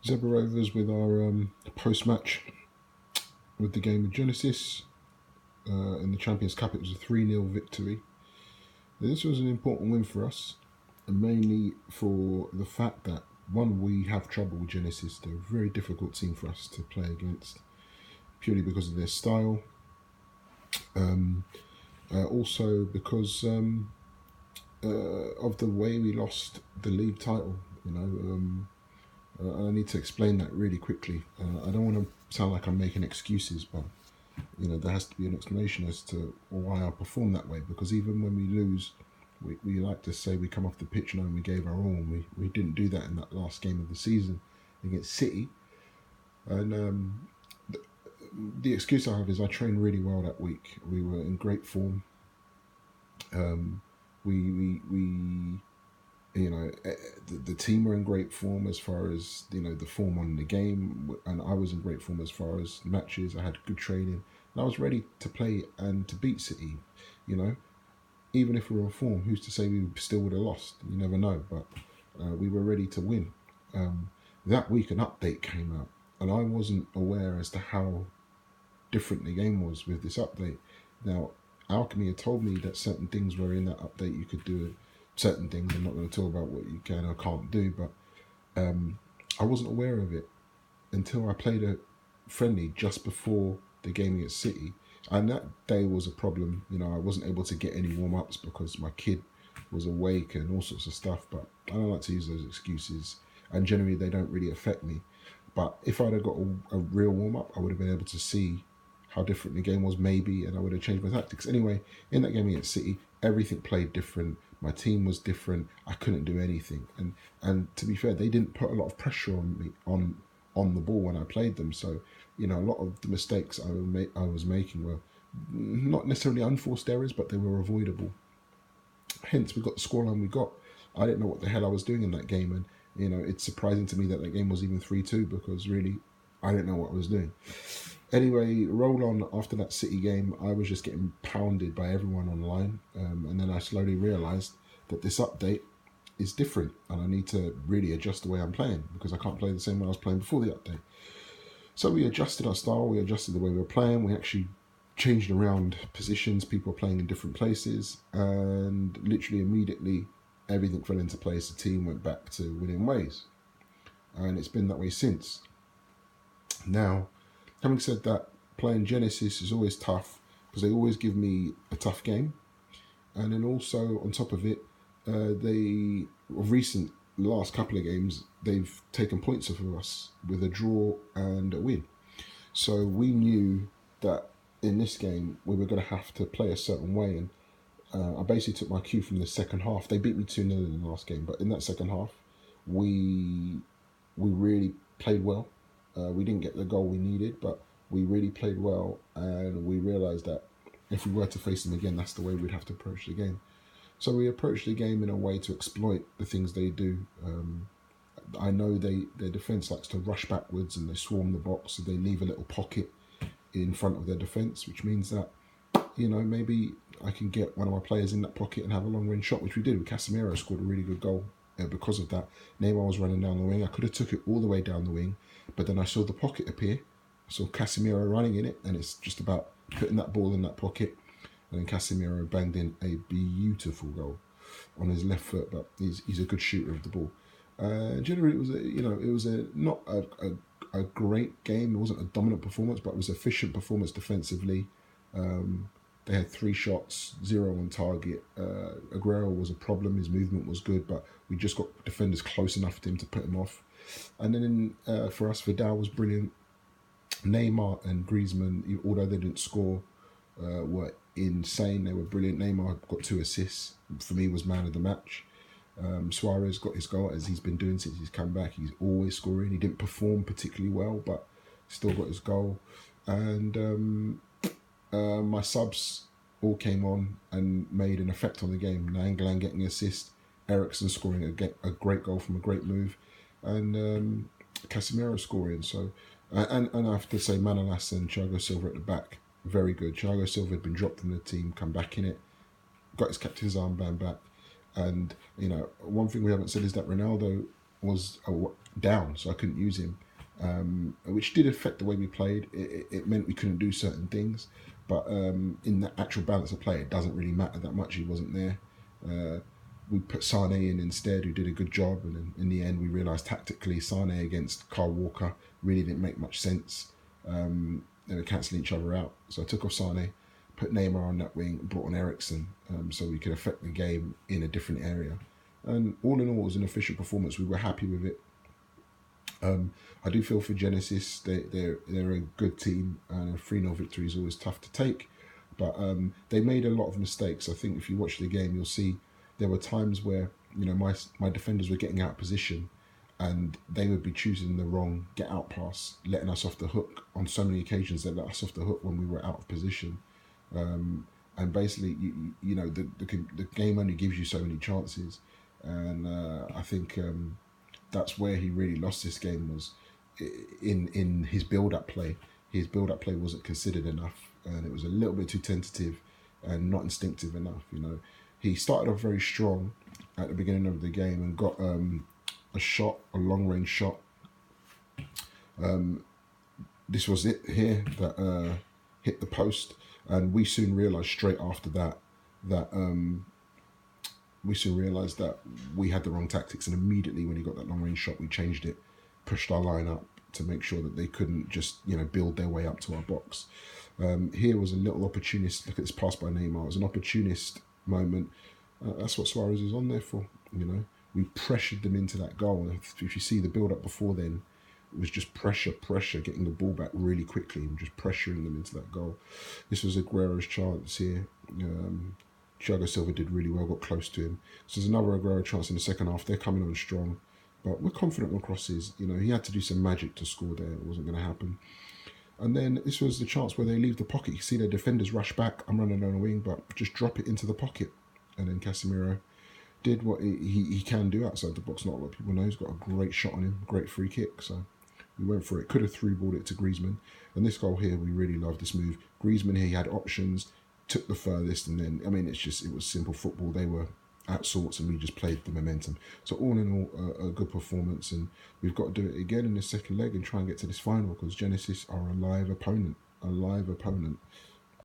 Zebra Rovers with our post-match with the game with Genesis. In the Champions Cup, it was a 3-0 victory. This was an important win for us, and mainly for the fact that, one, we have trouble with Genesis. They're a very difficult team for us to play against, purely because of their style. Also because of the way we lost the league title. I need to explain that really quickly. I don't want to sound like I'm making excuses, but there has to be an explanation as to why I perform that way. Because even when we lose, we like to say we come off the pitch and we gave our all. And we didn't do that in that last game of the season against City. And the excuse I have is I trained really well that week. We were in great form. The team were in great form as far as the form on the game, and I was in great form as far as matches. I had good training, and I was ready to play and to beat City. Even if we were in form, who's to say we still would have lost? You never know. But we were ready to win. That week, an update came out, and I wasn't aware as to how different the game was with this update. Now, Alchemy had told me that certain things were in that update. You could do certain things. I'm not going to talk about what you can or can't do, but I wasn't aware of it until I played a friendly just before the game against City. And that day was a problem. I wasn't able to get any warm-ups because my kid was awake and all sorts of stuff, but I don't like to use those excuses. And generally, they don't really affect me. But if I'd have got a real warm-up, I would have been able to see how different the game was, maybe, and I would have changed my tactics. Anyway, in that game against City, everything played different. My team was different. I couldn't do anything. And to be fair, they didn't put a lot of pressure on me on the ball when I played them. So, a lot of the mistakes I was making were not necessarily unforced errors, but they were avoidable. Hence, we got the scoreline we got. I didn't know what the hell I was doing in that game, and it's surprising to me that game was even 3-2 because really, I didn't know what I was doing. Anyway, roll on after that City game, I was just getting pounded by everyone online, and then I slowly realised that this update is different, and I need to really adjust the way I'm playing because I can't play the same way I was playing before the update. So we adjusted our style, we adjusted the way we were playing, we actually changed around positions, people were playing in different places, and literally immediately everything fell into place. The team went back to winning ways, and it's been that way since. Now, having said that, playing Genesis is always tough because they always give me a tough game, and then also on top of it, last couple of games, they've taken points off of us with a draw and a win. So we knew that in this game we were going to have to play a certain way, and I basically took my cue from the second half. They beat me 2-0 in the last game, but in that second half, we really played well. We didn't get the goal we needed, but we really played well, and we realised that if we were to face them again, that's the way we'd have to approach the game. So we approached the game in a way to exploit the things they do. I know their defence likes to rush backwards and they swarm the box, so they leave a little pocket in front of their defence, which means that, maybe I can get one of my players in that pocket and have a long-range shot, which we did. Casemiro scored a really good goal because of that. Neymar was running down the wing. I could have took it all the way down the wing, but then I saw the pocket appear. I saw Casemiro running in it, and it's just about putting that ball in that pocket. And then Casemiro banged in a beautiful goal on his left foot, but he's a good shooter of the ball. Generally, it was not a great game. It wasn't a dominant performance, but it was an efficient performance defensively. They had 3 shots, 0 on target. Aguero was a problem. His movement was good, but we just got defenders close enough to him to put him off. And then for us, Vidal was brilliant. Neymar and Griezmann, although they didn't score, were insane. They were brilliant. Neymar got 2 assists. For me, was man of the match. Suarez got his goal, as he's been doing since he's come back. He's always scoring. He didn't perform particularly well, but still got his goal. And my subs all came on and made an effect on the game. Nainggolan getting an assist, Eriksen scoring a great goal from a great move, and Casemiro scoring. So, and I have to say, Manolas and Thiago Silva at the back, very good. Thiago Silva had been dropped from the team, come back in it, got his captain's armband back. And, one thing we haven't said is that Ronaldo was down, so I couldn't use him, which did affect the way we played. It meant we couldn't do certain things, but in the actual balance of play, it doesn't really matter that much. He wasn't there. We put Sane in instead, who did a good job, and in the end, we realised tactically Sane against Kyle Walker really didn't make much sense. They were cancelling each other out, so I took off Sane, put Neymar on that wing, brought on Eriksen, so we could affect the game in a different area. And all in all, it was an efficient performance. We were happy with it. I do feel for Genesis, they're a good team, and a 3-0 victory is always tough to take. But they made a lot of mistakes. I think if you watch the game, you'll see there were times where my defenders were getting out of position, and they would be choosing the wrong get out pass, letting us off the hook on so many occasions. They let us off the hook when we were out of position. And basically, the game only gives you so many chances, and I think that's where he really lost this game, was in his build-up play. His build-up play wasn't considered enough, and it was a little bit too tentative and not instinctive enough. He started off very strong at the beginning of the game and got a long-range shot. This was it here that hit the post, and we soon realised straight after that we had the wrong tactics, and immediately when he got that long-range shot, we changed it, pushed our line up to make sure that they couldn't just build their way up to our box. Here was a little opportunist. Look at this pass by Neymar. It was an opportunist moment. That's what Suarez is on there for. We pressured them into that goal. If you see the build-up before then, it was just pressure, getting the ball back really quickly and just pressuring them into that goal. This was Aguero's chance here. Thiago Silva did really well, got close to him. So there's another Aguero chance in the second half. They're coming on strong, but we're confident on crosses. He had to do some magic to score there. It wasn't going to happen. And then this was the chance where they leave the pocket. You see their defenders rush back. I'm running down the wing, but just drop it into the pocket. And then Casemiro did what he can do outside the box. Not a lot of people know. He's got a great shot on him, great free kick. So we went for it. Could have through-balled it to Griezmann. And this goal here, we really loved this move. Griezmann here, he had options, took the furthest, and then, it was simple football. They were at sorts, and we just played the momentum. So all in all, a good performance, and we've got to do it again in the second leg and try and get to this final, because Genesis are a live opponent.